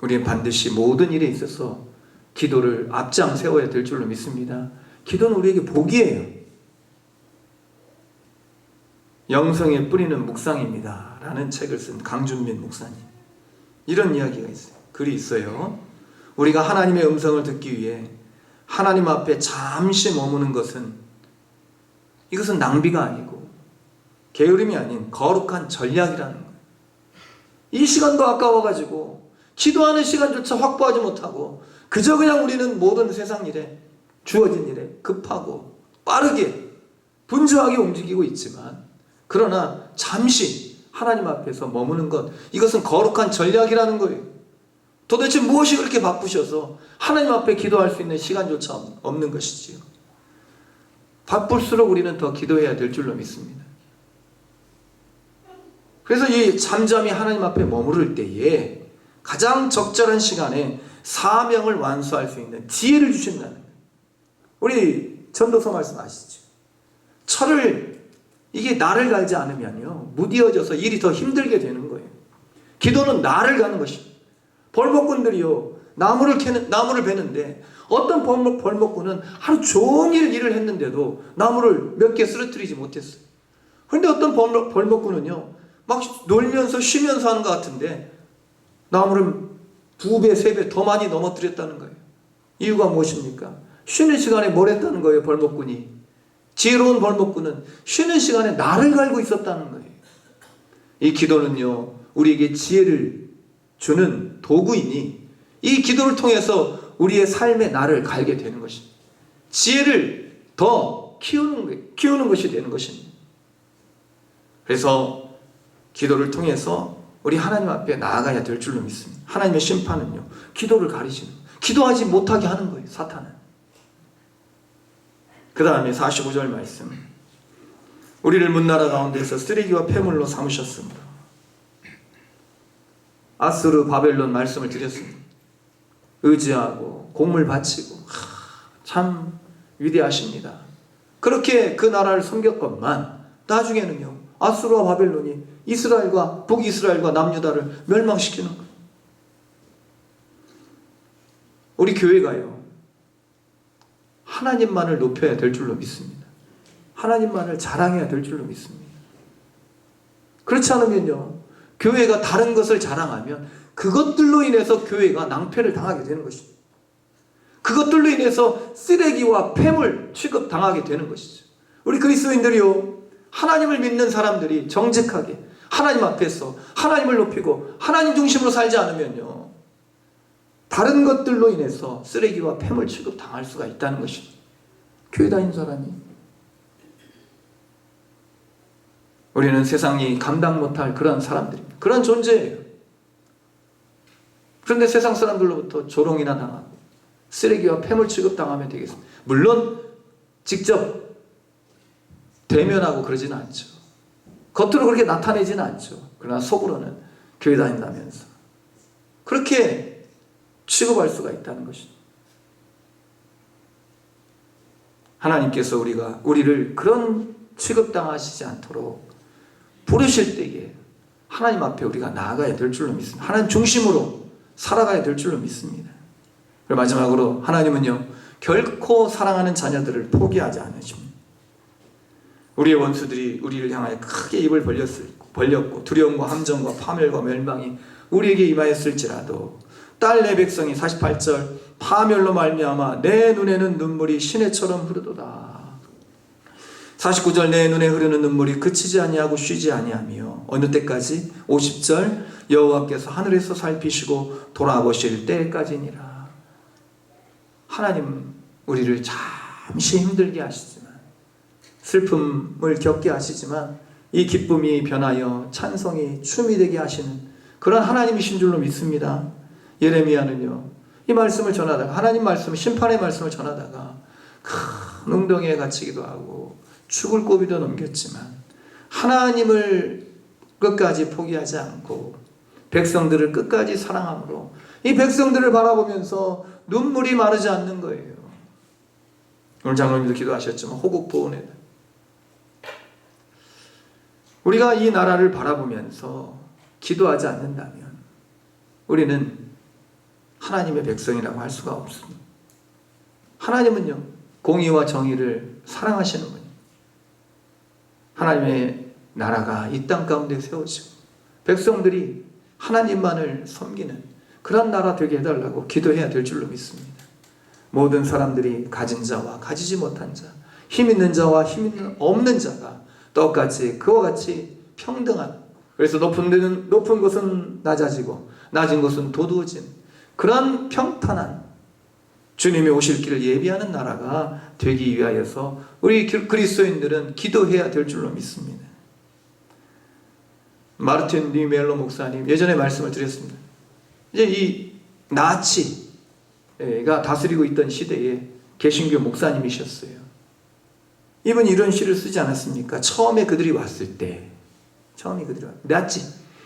우리는 반드시 모든 일에 있어서 기도를 앞장 세워야 될 줄로 믿습니다. 기도는 우리에게 복이에요. 영성의 뿌리는 묵상입니다 라는 책을 쓴 강준민 목사님, 이런 이야기가 있어요. 글이 있어요. 우리가 하나님의 음성을 듣기 위해 하나님 앞에 잠시 머무는 것은, 이것은 낭비가 아니고 게으름이 아닌 거룩한 전략이라는 거예요. 이 시간도 아까워가지고 기도하는 시간조차 확보하지 못하고 그저 그냥 우리는 모든 세상 일에, 주어진 일에 급하고 빠르게 분주하게 움직이고 있지만, 그러나 잠시 하나님 앞에서 머무는 것, 이것은 거룩한 전략이라는 거예요. 도대체 무엇이 그렇게 바쁘셔서 하나님 앞에 기도할 수 있는 시간조차 없는 것이지요. 바쁠수록 우리는 더 기도해야 될 줄로 믿습니다. 그래서 이 잠잠히 하나님 앞에 머무를 때에 가장 적절한 시간에 사명을 완수할 수 있는 지혜를 주신다는 거예요. 우리 전도서 말씀 아시죠? 이게 나를 갈지 않으면요, 무디어져서 일이 더 힘들게 되는 거예요. 기도는 나를 가는 것입니다. 벌목꾼들이요, 나무를 베는데 어떤 벌목꾼은 하루 종일 일을 했는데도 나무를 몇 개 쓰러뜨리지 못했어요. 그런데 어떤 벌목꾼은요, 막 놀면서 쉬면서 하는 것 같은데 나무를 2배, 3배 더 많이 넘어뜨렸다는 거예요. 이유가 무엇입니까? 쉬는 시간에 뭘 했다는 거예요, 벌목꾼이? 지혜로운 벌목꾼은 쉬는 시간에 나를 갈고 있었다는 거예요. 이 기도는요, 우리에게 지혜를 주는 도구이니 이 기도를 통해서 우리의 삶의 나를 갈게 되는 것입니다. 지혜를 더 키우는 것이 되는 것입니다. 그래서 기도를 통해서 우리 하나님 앞에 나아가야 될 줄로 믿습니다. 하나님의 심판은요, 기도를 가리시는, 기도하지 못하게 하는 거예요, 사탄은. 그 다음에 45절 말씀. 우리를 문나라 가운데서 쓰레기와 폐물로 삼으셨습니다. 아수르 바벨론 말씀을 드렸습니다. 의지하고 공물 바치고 참 위대하십니다. 그렇게 그 나라를 섬겼건만 나중에는요, 아수르와 바벨론이 이스라엘과 북이스라엘과 남유다를 멸망시키는 거예요. 우리 교회가요, 하나님만을 높여야 될 줄로 믿습니다. 하나님만을 자랑해야 될 줄로 믿습니다. 그렇지 않으면요, 교회가 다른 것을 자랑하면 그것들로 인해서 교회가 낭패를 당하게 되는 것입니다. 그것들로 인해서 쓰레기와 폐물 취급당하게 되는 것이죠. 우리 그리스도인들이요, 하나님을 믿는 사람들이 정직하게 하나님 앞에서 하나님을 높이고 하나님 중심으로 살지 않으면요, 다른 것들로 인해서 쓰레기와 폐물 취급당할 수가 있다는 것입니다. 교회 다니는 사람이. 우리는 세상이 감당 못할 그런 사람들입니다. 그런 존재예요. 그런데 세상 사람들로부터 조롱이나 당하고 쓰레기와 폐물 취급당하면 되겠습니다. 물론 직접 대면하고 그러지는 않죠. 겉으로 그렇게 나타내지는 않죠. 그러나 속으로는 교회 다닌다면서 그렇게 취급할 수가 있다는 것이죠. 하나님께서 우리를 그런 취급당하시지 않도록 부르실 때에 하나님 앞에 우리가 나아가야 될 줄로 믿습니다. 하나님 중심으로 살아가야 될 줄로 믿습니다. 그리고 마지막으로 하나님은요, 결코 사랑하는 자녀들을 포기하지 않으십니다. 우리의 원수들이 우리를 향하여 크게 입을 벌렸고 두려움과 함정과 파멸과 멸망이 우리에게 임하였을지라도 딸 내 백성이 48절 파멸로 말미암아 내 눈에는 눈물이 시내처럼 흐르도다. 49절 내 눈에 흐르는 눈물이 그치지 아니하고 쉬지 아니하며 어느 때까지? 50절 여호와께서 하늘에서 살피시고 돌아보실 때까지니라. 하나님 우리를 잠시 힘들게 하시지만, 슬픔을 겪게 하시지만 이 기쁨이 변하여 찬송이 춤이 되게 하시는 그런 하나님이신 줄로 믿습니다. 예레미야는요, 이 말씀을 전하다가, 하나님 말씀, 심판의 말씀을 전하다가 큰 웅덩이에 갇히기도 하고 죽을 고비도 넘겼지만 하나님을 끝까지 포기하지 않고 백성들을 끝까지 사랑함으로 이 백성들을 바라보면서 눈물이 마르지 않는 거예요. 오늘 장로님도 기도하셨지만 호국보훈에 우리가 이 나라를 바라보면서 기도하지 않는다면 우리는 하나님의 백성이라고 할 수가 없습니다. 하나님은요, 공의와 정의를 사랑하시는 분입니다. 하나님의 나라가 이 땅 가운데 세워지고 백성들이 하나님만을 섬기는 그런 나라 되게 해달라고 기도해야 될 줄로 믿습니다. 모든 사람들이 가진 자와 가지지 못한 자, 힘 있는 자와 힘 없는 자가 똑같이 그와 같이 평등한, 그래서 높은 것은 낮아지고 낮은 것은 도두어진 그런 평탄한 주님이 오실 길을 예비하는 나라가 되기 위하여서 우리 그리스도인들은 기도해야 될 줄로 믿습니다. 마르틴 니멜로 목사님 예전에 말씀을 드렸습니다. 이제 이 나치가 다스리고 있던 시대에 개신교 목사님이셨어요. 이분이 이런 시를 쓰지 않았습니까? 처음에 그들이 왔을 때,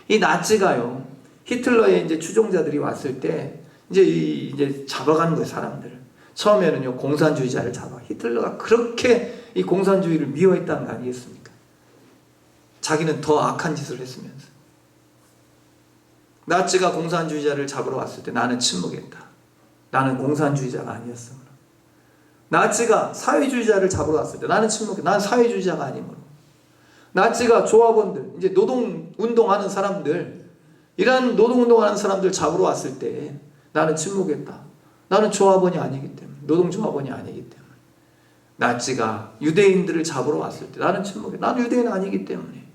이 나치가요, 히틀러의 이제 추종자들이 왔을 때 이제 잡아가는 거예요, 사람들을. 처음에는요, 공산주의자를 잡아. 히틀러가 그렇게 이 공산주의를 미워했다는 거 아니겠습니까? 자기는 더 악한 짓을 했으면서. 나치가 공산주의자를 잡으러 왔을 때 나는 침묵했다. 나는 공산주의자가 아니었으므로. 나치가 사회주의자를 잡으러 왔을 때 나는 침묵했다. 나는 사회주의자가 아니므로. 나치가 조합원들, 이제 노동운동하는 사람들, 이런 노동운동하는 사람들 잡으러 왔을 때 나는 침묵했다. 나는 조합원이 아니기 때문에, 노동조합원이 아니기 때문에. 나치가 유대인들을 잡으러 왔을 때 나는 침묵해. 나는 유대인 아니기 때문에.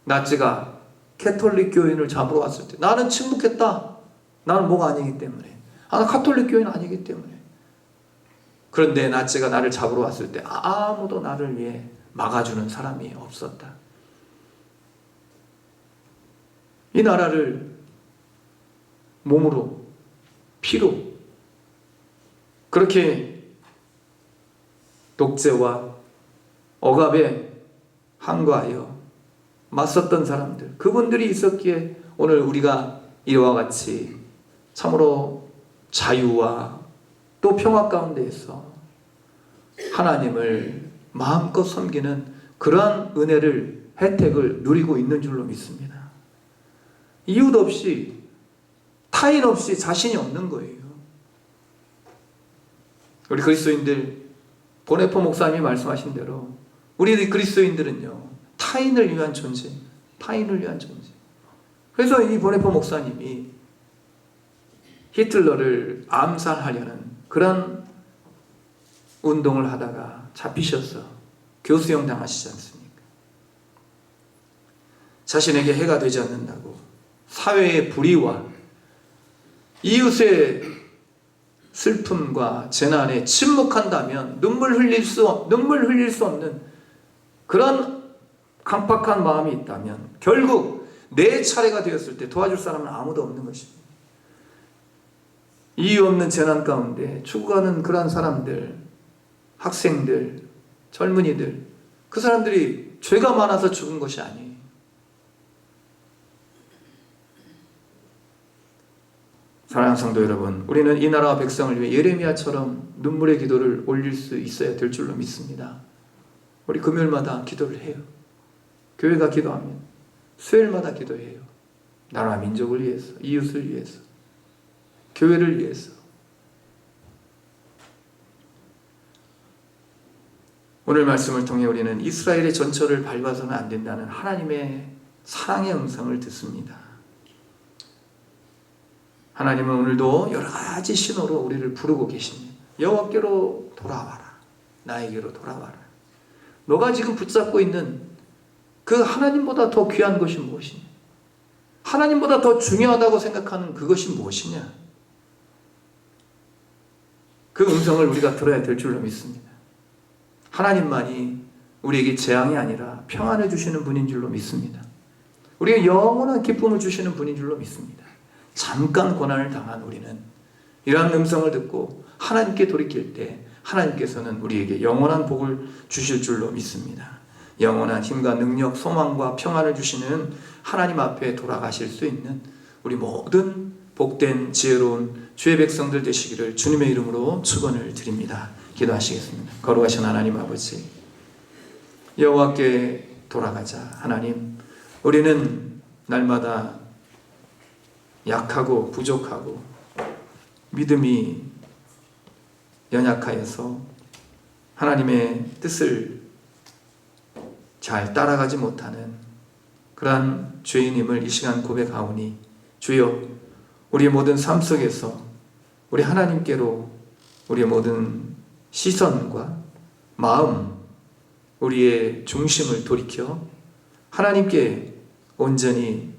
나치가 캐톨릭 교인을 잡으러 왔을 때 나는 침묵했다. 나는 뭐가 아니기 때문에. 나는 가톨릭 교인 아니기 때문에. 그런데 나치가 나를 잡으러 왔을 때 아무도 나를 위해 막아주는 사람이 없었다. 이 나라를 몸으로, 피로 그렇게 독재와 억압에 항거하여 맞섰던 사람들, 그분들이 있었기에 오늘 우리가 이와 같이 참으로 자유와 또 평화 가운데에서 하나님을 마음껏 섬기는 그러한 은혜를, 혜택을 누리고 있는 줄로 믿습니다. 이유도 없이, 타인 없이 자신이 없는 거예요. 우리 그리스도인들, 보네포 목사님이 말씀하신 대로 우리 그리스도인들은요, 타인을 위한 존재, 타인을 위한 존재. 그래서 이 보네포 목사님이 히틀러를 암살하려는 그런 운동을 하다가 잡히셔서 교수형 당하시지 않습니까? 자신에게 해가 되지 않는다고 사회의 불의와 이웃의 슬픔과 재난에 침묵한다면 눈물 흘릴 수 없는 그런 강팍한 마음이 있다면 결국 내 차례가 되었을 때 도와줄 사람은 아무도 없는 것입니다. 이유 없는 재난 가운데 죽어가는 그러한 사람들, 학생들, 젊은이들, 그 사람들이 죄가 많아서 죽은 것이 아니에요. 사랑하는 성도 여러분, 우리는 이 나라와 백성을 위해 예레미야처럼 눈물의 기도를 올릴 수 있어야 될 줄로 믿습니다. 우리 금요일마다 기도를 해요. 교회가 기도하면 수요일마다 기도해요. 나라와 민족을 위해서, 이웃을 위해서, 교회를 위해서. 오늘 말씀을 통해 우리는 이스라엘의 전철을 밟아서는 안 된다는 하나님의 사랑의 음성을 듣습니다. 하나님은 오늘도 여러 가지 신호로 우리를 부르고 계십니다. 여호와께로 돌아와라. 나에게로 돌아와라. 너가 지금 붙잡고 있는 그 하나님보다 더 귀한 것이 무엇이냐? 하나님보다 더 중요하다고 생각하는 그것이 무엇이냐? 그 음성을 우리가 들어야 될 줄로 믿습니다. 하나님만이 우리에게 재앙이 아니라 평안을 주시는 분인 줄로 믿습니다. 우리에게 영원한 기쁨을 주시는 분인 줄로 믿습니다. 잠깐 고난을 당한 우리는 이러한 음성을 듣고 하나님께 돌이킬 때 하나님께서는 우리에게 영원한 복을 주실 줄로 믿습니다. 영원한 힘과 능력, 소망과 평안을 주시는 하나님 앞에 돌아가실 수 있는 우리 모든 복된 지혜로운 주의 백성들 되시기를 주님의 이름으로 축원을 드립니다. 기도하시겠습니다. 거룩하신 하나님 아버지, 여호와께 돌아가자. 하나님, 우리는 날마다 약하고 부족하고 믿음이 연약하여서 하나님의 뜻을 잘 따라가지 못하는 그러한 죄인임을 이 시간 고백하오니 주여, 우리의 모든 삶 속에서 우리 하나님께로 우리의 모든 시선과 마음, 우리의 중심을 돌이켜 하나님께 온전히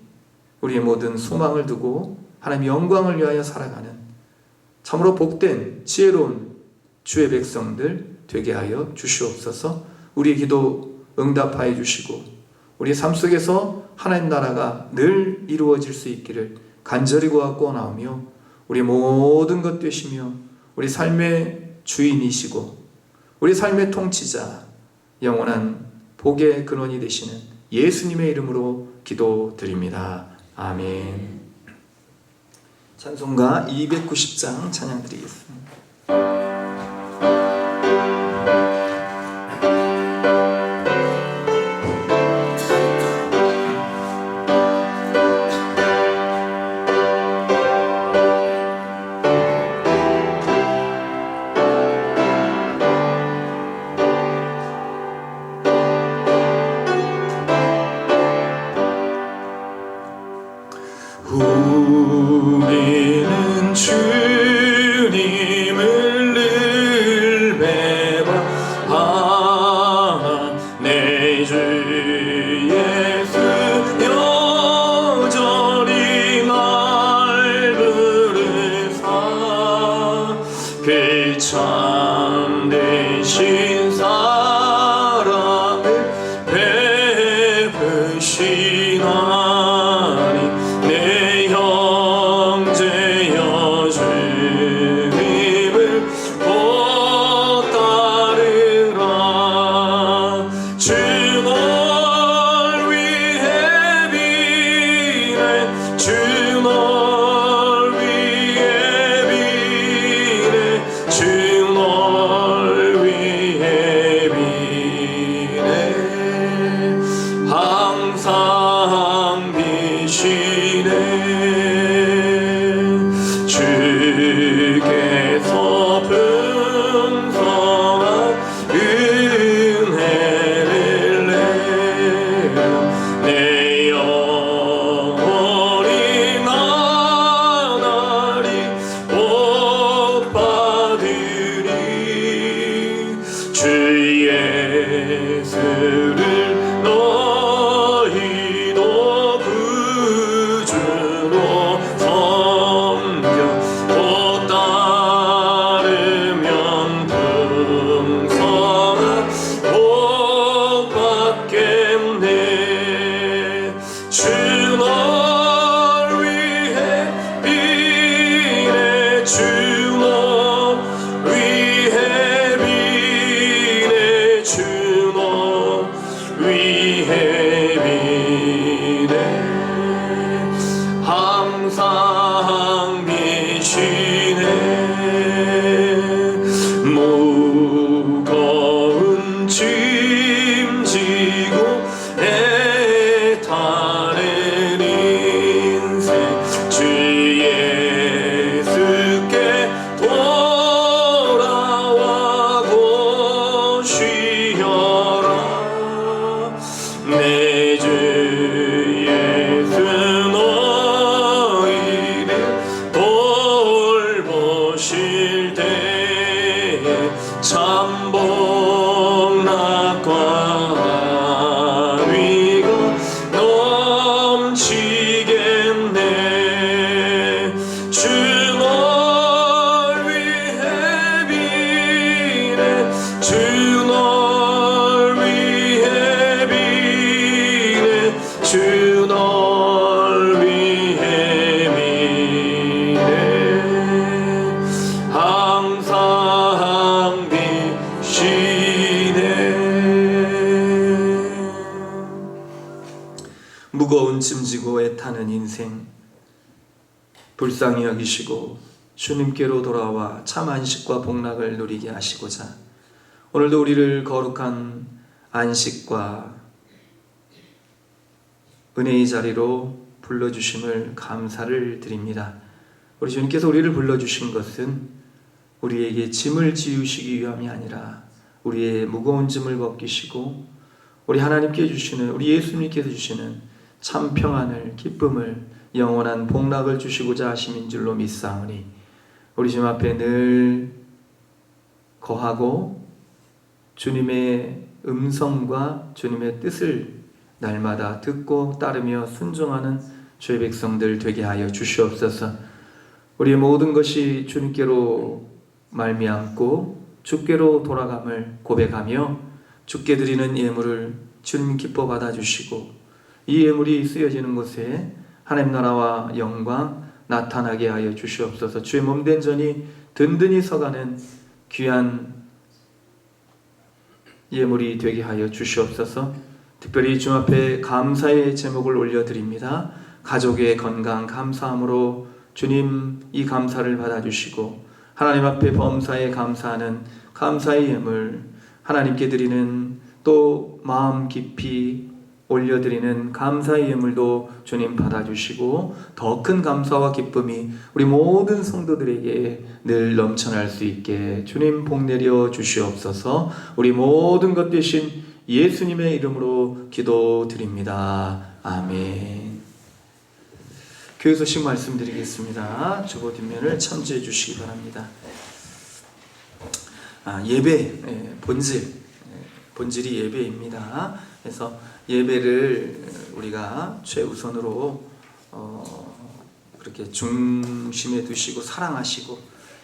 우리의 모든 소망을 두고 하나님의 영광을 위하여 살아가는 참으로 복된 지혜로운 주의 백성들 되게 하여 주시옵소서. 우리의 기도 응답하여 주시고 우리의 삶 속에서 하나님 나라가 늘 이루어질 수 있기를 간절히 구하옵나오며 우리의 모든 것 되시며 우리 삶의 주인이시고 우리 삶의 통치자, 영원한 복의 근원이 되시는 예수님의 이름으로 기도드립니다. 아멘. 찬송가 290장 찬양 드리겠습니다. 우리는 주님을 늘 사는 인생 불쌍히 여기시고 주님께로 돌아와 참 안식과 복락을 누리게 하시고자 오늘도 우리를 거룩한 안식과 은혜의 자리로 불러주심을 감사를 드립니다. 우리 주님께서 우리를 불러주신 것은 우리에게 짐을 지우시기 위함이 아니라 우리의 무거운 짐을 벗기시고 우리 하나님께 주시는, 우리 예수님께서 주시는 참 평안을, 기쁨을, 영원한 복락을 주시고자 하심인 줄로 믿사오니 우리 주님 앞에 늘 거하고 주님의 음성과 주님의 뜻을 날마다 듣고 따르며 순종하는 주의 백성들 되게 하여 주시옵소서. 우리의 모든 것이 주님께로 말미암고 주께로 돌아감을 고백하며 주께 드리는 예물을 주님 기뻐 받아주시고 이 예물이 쓰여지는 곳에 하나님 나라와 영광 나타나게 하여 주시옵소서. 주의 몸된 전이 든든히 서가는 귀한 예물이 되게 하여 주시옵소서. 특별히 주님 앞에 감사의 제목을 올려드립니다. 가족의 건강 감사함으로 주님 이 감사를 받아주시고 하나님 앞에 범사에 감사하는 감사의 예물, 하나님께 드리는 또 마음 깊이 올려드리는 감사의 예물도 주님 받아주시고 더 큰 감사와 기쁨이 우리 모든 성도들에게 늘 넘쳐날 수 있게 주님 복 내려 주시옵소서. 우리 모든 것 되신 예수님의 이름으로 기도드립니다. 아멘. 교회 소식 말씀드리겠습니다. 주보 뒷면을 참조해 주시기 바랍니다. 예배, 본질이 예배입니다. 그래서 예배를 우리가 최우선으로 그렇게 중심에 두시고 사랑하시고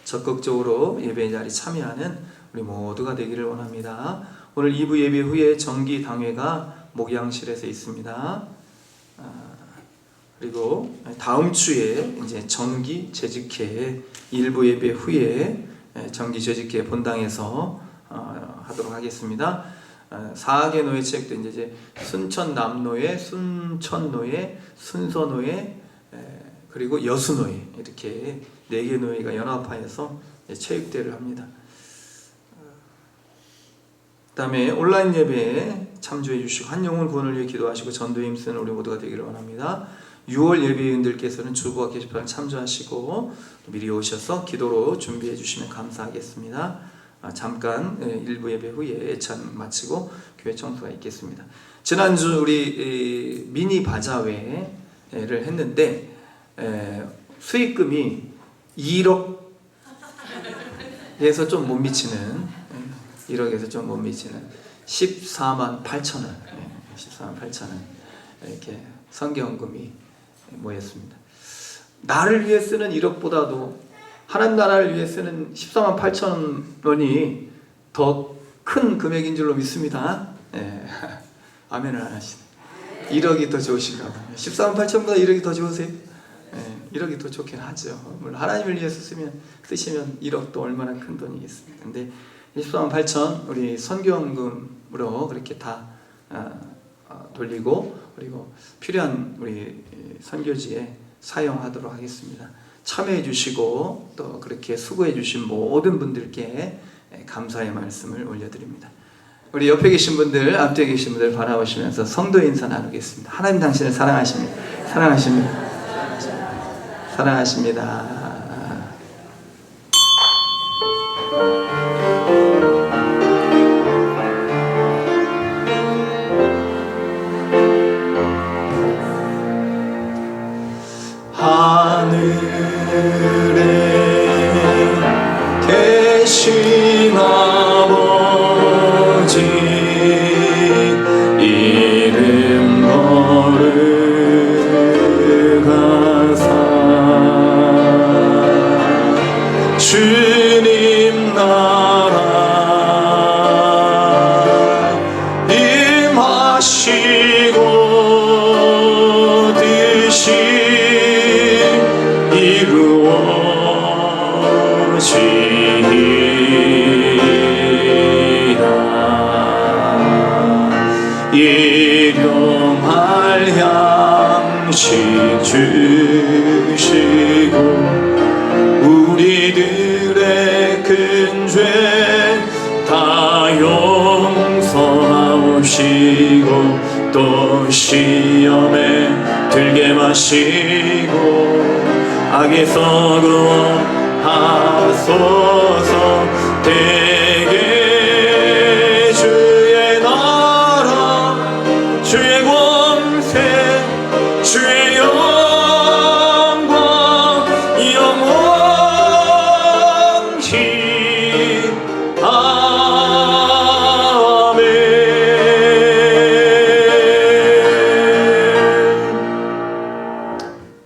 적극적으로 예배 자리 참여하는 우리 모두가 되기를 원합니다. 오늘 2부 예배 후에 정기 당회가 목양실에서 있습니다. 그리고 다음 주에 이제 정기 재직회 1부 예배 후에 정기 재직회 본당에서 하도록 하겠습니다. 4개 노예 체육도 이제 순천남노예, 순천노예, 순서노예, 그리고 여수노예 이렇게 4개 노예가 연합하여서 체육대회를 합니다. 그 다음에 온라인 예배에 참조해 주시고 한 영혼 구원을 위해 기도하시고 전도에 힘쓰는 우리 모두가 되기를 원합니다. 6월 예배인들께서는 주보와 게시판을 참조하시고 미리 오셔서 기도로 준비해 주시면 감사하겠습니다. 잠깐 1부 예배 후에 예찬 마치고 교회 청소가 있겠습니다. 지난주 우리 미니 바자회를 했는데 수익금이 1억에서 좀 못 미치는 1억에서 좀 못 미치는 14만 8천 원 14만 8천 원 이렇게 성경금이 모였습니다. 나를 위해 쓰는 1억보다도 하나님 나라를 위해 쓰는 14만 8천 원이 더 큰 금액인 줄로 믿습니다. 아멘을 안 하시네. 1억이 더 좋으신가 봐요. 14만 8천보다 1억이 더 좋으세요? 1억이 더 좋긴 하죠. 물론 하나님을 위해서 쓰시면 1억도 얼마나 큰 돈이겠습니까? 근데 14만 8천 우리 선교원금으로 그렇게 다 돌리고 그리고 필요한 우리 선교지에 사용하도록 하겠습니다. 참여해 주시고 또 그렇게 수고해 주신 모든 분들께 감사의 말씀을 올려드립니다. 우리 옆에 계신 분들, 앞뒤에 계신 분들 바라보시면서 성도 인사 나누겠습니다. 하나님 당신을 사랑하십니다. 사랑하십니다. 사랑하십니다. 계신 아버지 이름 거룩하사 주님 나라 임하시고 뜻이 일용할 양식 주시고 우리들의 큰 죄 다 용서하시고 또 시험에 들게 마시고 악에서 구원하소서. 대개 주의 나라 주의 권세 주의 영광 영원히 아멘.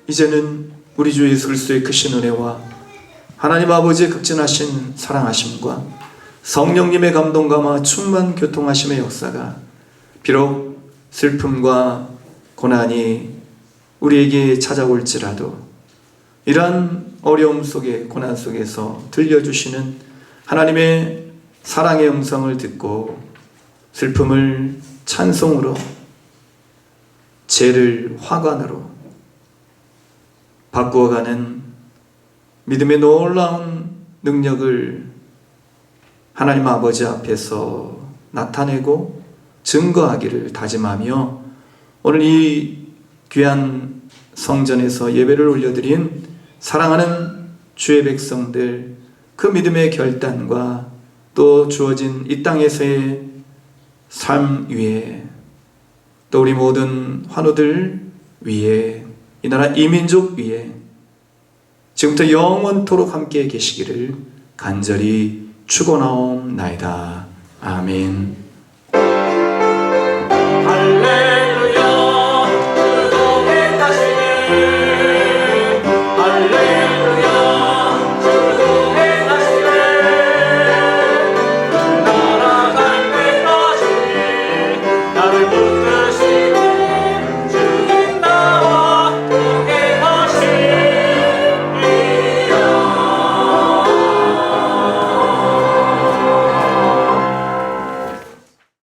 이제는 우리 주 예수 그리스도의 크신 은혜와 하나님 아버지의 극진하신 사랑하심과 성령님의 감동감화 충만 교통하심의 역사가 비록 슬픔과 고난이 우리에게 찾아올지라도 이러한 어려움 속에 고난 속에서 들려주시는 하나님의 사랑의 음성을 듣고 슬픔을 찬송으로, 죄를 화관으로 바꾸어가는 믿음의 놀라운 능력을 하나님 아버지 앞에서 나타내고 증거하기를 다짐하며 오늘 이 귀한 성전에서 예배를 올려드린 사랑하는 주의 백성들, 그 믿음의 결단과 또 주어진 이 땅에서의 삶 위에, 또 우리 모든 환우들 위에, 이 나라 이민족 위에 지금부터 영원토록 함께 계시기를 간절히 축원하옵나이다. 아멘. 할렐루야.